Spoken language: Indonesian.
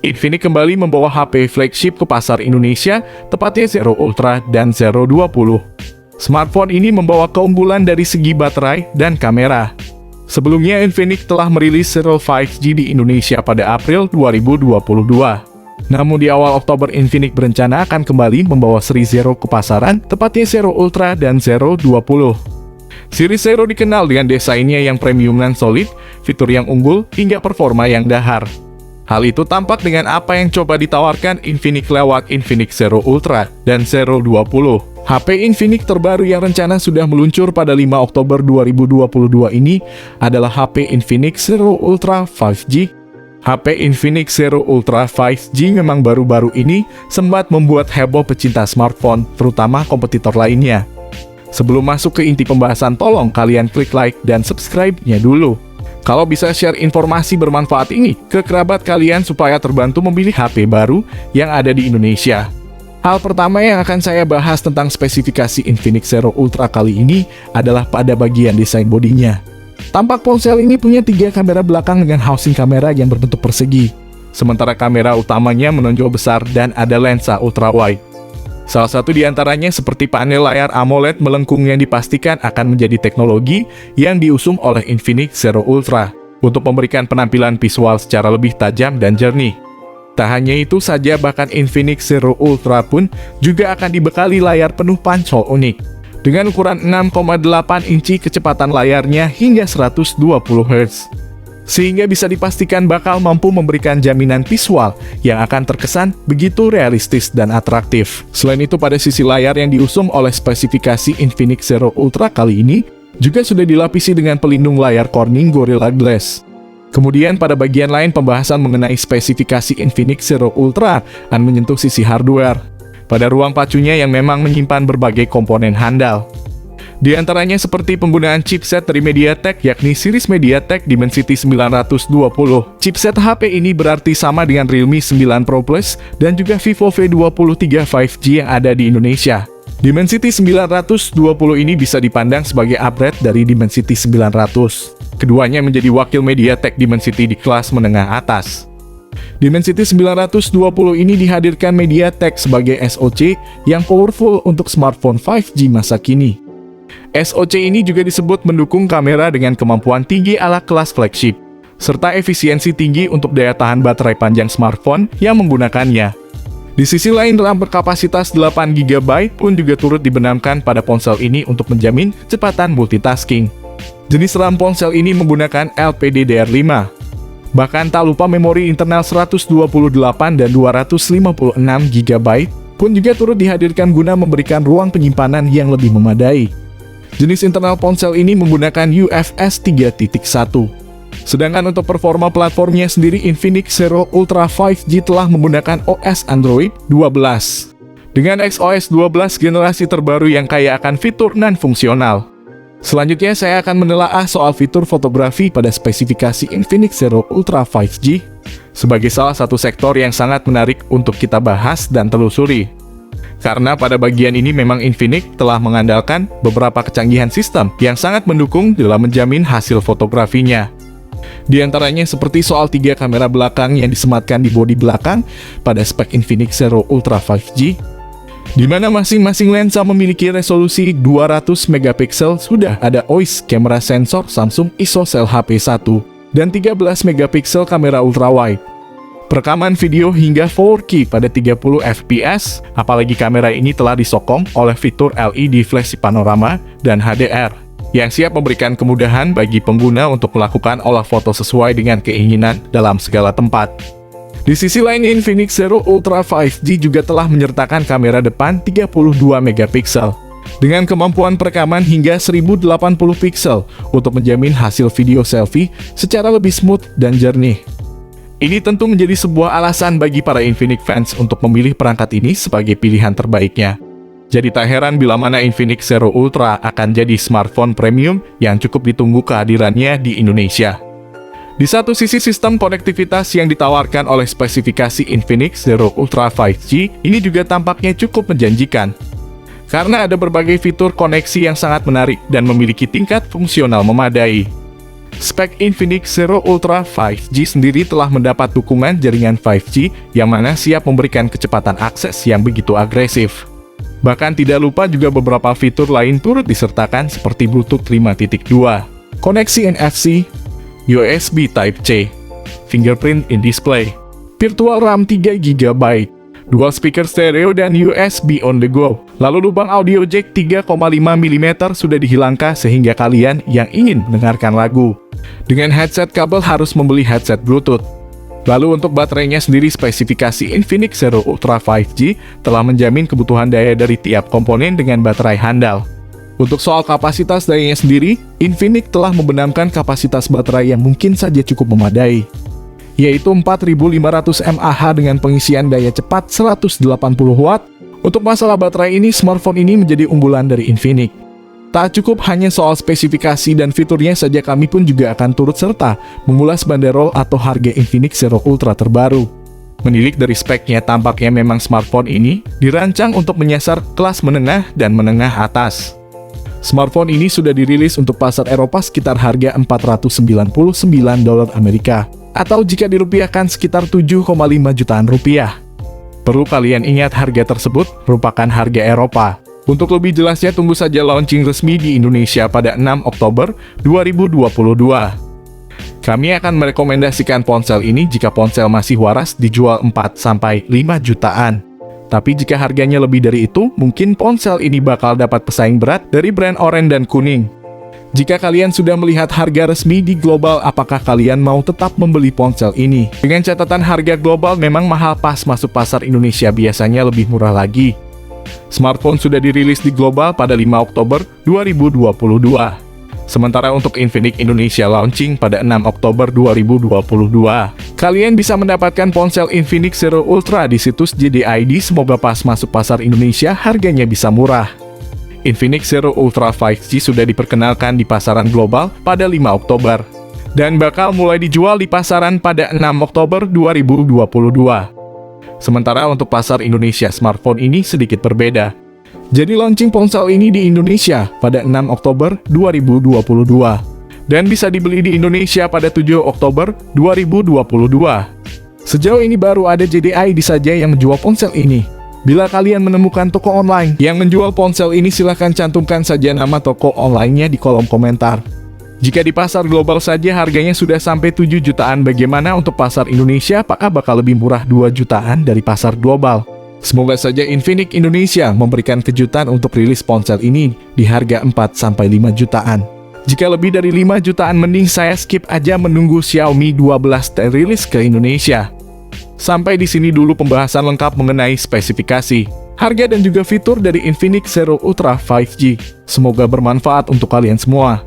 Infinix kembali membawa HP flagship ke pasar Indonesia, tepatnya Zero Ultra dan Zero 20. Smartphone ini membawa keunggulan dari segi baterai dan kamera. Sebelumnya, Infinix telah merilis Zero 5G di Indonesia pada April 2022. Namun di awal Oktober, Infinix berencana akan kembali membawa seri Zero ke pasaran, tepatnya Zero Ultra dan Zero 20. Seri Zero dikenal dengan desainnya yang premium dan solid, fitur yang unggul, hingga performa yang dahar. Hal itu tampak dengan apa yang coba ditawarkan Infinix lewat Infinix Zero Ultra dan Zero 20. HP Infinix terbaru yang rencana sudah meluncur pada 5 Oktober 2022 ini adalah HP Infinix Zero Ultra 5G. HP Infinix Zero Ultra 5G memang baru-baru ini sempat membuat heboh pecinta smartphone, terutama kompetitor lainnya. Sebelum masuk ke inti pembahasan, tolong kalian klik like dan subscribe-nya dulu. Kalau bisa share informasi bermanfaat ini ke kerabat kalian supaya terbantu memilih HP baru yang ada di Indonesia. Hal pertama yang akan saya bahas tentang spesifikasi Infinix Zero Ultra kali ini adalah pada bagian desain bodinya. Tampak ponsel ini punya 3 kamera belakang dengan housing kamera yang berbentuk persegi. Sementara kamera utamanya menonjol besar dan ada lensa ultrawide. Salah satu di antaranya seperti panel layar AMOLED melengkung yang dipastikan akan menjadi teknologi yang diusung oleh Infinix Zero Ultra untuk memberikan penampilan visual secara lebih tajam dan jernih. Tak hanya itu saja, bahkan Infinix Zero Ultra pun juga akan dibekali layar penuh pancol unik dengan ukuran 6,8 inci, kecepatan layarnya hingga 120 Hz. Sehingga bisa dipastikan bakal mampu memberikan jaminan visual yang akan terkesan begitu realistis dan atraktif. Selain itu, pada sisi layar yang diusung oleh spesifikasi Infinix Zero Ultra kali ini juga sudah dilapisi dengan pelindung layar Corning Gorilla Glass. Kemudian pada bagian lain, pembahasan mengenai spesifikasi Infinix Zero Ultra akan menyentuh sisi hardware. Pada ruang pacunya yang memang menyimpan berbagai komponen handal. Di antaranya seperti penggunaan chipset dari MediaTek, yakni series MediaTek Dimensity 920. Chipset HP ini berarti sama dengan Realme 9 Pro Plus dan juga Vivo V23 5G yang ada di Indonesia. Dimensity 920 ini bisa dipandang sebagai upgrade dari Dimensity 900. Keduanya menjadi wakil MediaTek Dimensity di kelas menengah atas. Dimensity 920 ini dihadirkan MediaTek sebagai SoC yang powerful untuk smartphone 5G masa kini. SoC ini juga disebut mendukung kamera dengan kemampuan tinggi ala kelas flagship, serta efisiensi tinggi untuk daya tahan baterai panjang smartphone yang menggunakannya. Di sisi lain, RAM berkapasitas 8GB pun juga turut dibenamkan pada ponsel ini untuk menjamin kecepatan multitasking. Jenis RAM ponsel ini menggunakan LPDDR5. Bahkan tak lupa memori internal 128 dan 256GB pun juga turut dihadirkan guna memberikan ruang penyimpanan yang lebih memadai. Jenis internal ponsel ini menggunakan UFS 3.1. Sedangkan untuk performa platformnya sendiri, Infinix Zero Ultra 5G telah menggunakan OS Android 12. Dengan XOS 12 generasi terbaru yang kaya akan fitur non-fungsional. Selanjutnya saya akan menelaah soal fitur fotografi pada spesifikasi Infinix Zero Ultra 5G sebagai salah satu sektor yang sangat menarik untuk kita bahas dan telusuri. Karena pada bagian ini memang Infinix telah mengandalkan beberapa kecanggihan sistem yang sangat mendukung dalam menjamin hasil fotografinya. Di antaranya seperti soal 3 kamera belakang yang disematkan di bodi belakang pada spek Infinix Zero Ultra 5G, di mana masing-masing lensa memiliki resolusi 200 megapiksel, sudah ada OIS kamera sensor Samsung ISO Cell HP1 dan 13 megapiksel kamera ultrawide. Perekaman video hingga 4K pada 30 fps, apalagi kamera ini telah disokong oleh fitur LED flash panorama dan HDR, yang siap memberikan kemudahan bagi pengguna untuk melakukan olah foto sesuai dengan keinginan dalam segala tempat. Di sisi lain, Infinix Zero Ultra 5G juga telah menyertakan kamera depan 32 megapiksel, dengan kemampuan perekaman hingga 1080 piksel untuk menjamin hasil video selfie secara lebih smooth dan jernih. Ini tentu menjadi sebuah alasan bagi para Infinix fans untuk memilih perangkat ini sebagai pilihan terbaiknya. Jadi tak heran bila mana Infinix Zero Ultra akan jadi smartphone premium yang cukup ditunggu kehadirannya di Indonesia. Di satu sisi, sistem konektivitas yang ditawarkan oleh spesifikasi Infinix Zero Ultra 5G ini juga tampaknya cukup menjanjikan. Karena ada berbagai fitur koneksi yang sangat menarik dan memiliki tingkat fungsional memadai. Spek Infinix Zero Ultra 5G sendiri telah mendapat dukungan jaringan 5G yang mana siap memberikan kecepatan akses yang begitu agresif. Bahkan tidak lupa juga beberapa fitur lain turut disertakan seperti Bluetooth 5.2, koneksi NFC, USB Type-C, fingerprint in display, virtual RAM 3GB, dual speaker stereo dan USB on the go. Lalu lubang audio jack 3,5 mm sudah dihilangkan sehingga kalian yang ingin mendengarkan lagu dengan headset kabel harus membeli headset Bluetooth. Lalu untuk baterainya sendiri, spesifikasi Infinix Zero Ultra 5G telah menjamin kebutuhan daya dari tiap komponen dengan baterai handal. Untuk soal kapasitas dayanya sendiri, Infinix telah membenamkan kapasitas baterai yang mungkin saja cukup memadai, yaitu 4500 mAh dengan pengisian daya cepat 180 Watt. Untuk masalah baterai ini, smartphone ini menjadi unggulan dari Infinix. Tak cukup hanya soal spesifikasi dan fiturnya saja, kami pun juga akan turut serta mengulas banderol atau harga Infinix Zero Ultra terbaru. Menilik dari speknya, tampaknya memang smartphone ini dirancang untuk menyasar kelas menengah dan menengah atas. Smartphone ini sudah dirilis untuk pasar Eropa sekitar harga $499 Amerika, atau jika dirupiahkan sekitar 7,5 jutaan rupiah. Perlu kalian ingat, harga tersebut merupakan harga Eropa. Untuk lebih jelasnya, tunggu saja launching resmi di Indonesia pada 6 Oktober 2022. Kami akan merekomendasikan ponsel ini jika ponsel masih waras dijual 4-5 jutaan. Tapi jika harganya lebih dari itu, mungkin ponsel ini bakal dapat pesaing berat dari brand oranye dan kuning. Jika kalian sudah melihat harga resmi di global, apakah kalian mau tetap membeli ponsel ini? Dengan catatan harga global memang mahal, pas masuk pasar Indonesia biasanya lebih murah lagi. Smartphone sudah dirilis di global pada 5 Oktober 2022. Sementara untuk Infinix Indonesia launching pada 6 Oktober 2022. Kalian bisa mendapatkan ponsel Infinix Zero Ultra di situs JD.ID. Semoga pas masuk pasar Indonesia harganya bisa murah. Infinix Zero Ultra 5G sudah diperkenalkan di pasaran global pada 5 Oktober dan bakal mulai dijual di pasaran pada 6 Oktober 2022. Sementara untuk pasar Indonesia, smartphone ini sedikit berbeda. Jadi launching ponsel ini di Indonesia pada 6 Oktober 2022 dan bisa dibeli di Indonesia pada 7 Oktober 2022. Sejauh ini baru ada JD.ID saja yang menjual ponsel ini. Bila kalian menemukan toko online yang menjual ponsel ini, silahkan cantumkan saja nama toko online-nya di kolom komentar. Jika di pasar global saja harganya sudah sampai 7 jutaan, bagaimana untuk pasar Indonesia? Apakah bakal lebih murah 2 jutaan dari pasar global? Semoga saja Infinix Indonesia memberikan kejutan untuk rilis ponsel ini di harga 4-5 jutaan. Jika lebih dari 5 jutaan, mending saya skip aja menunggu Xiaomi 12 terilis ke Indonesia. Sampai di sini dulu pembahasan lengkap mengenai spesifikasi, harga dan juga fitur dari Infinix Zero Ultra 5G. Semoga bermanfaat untuk kalian semua.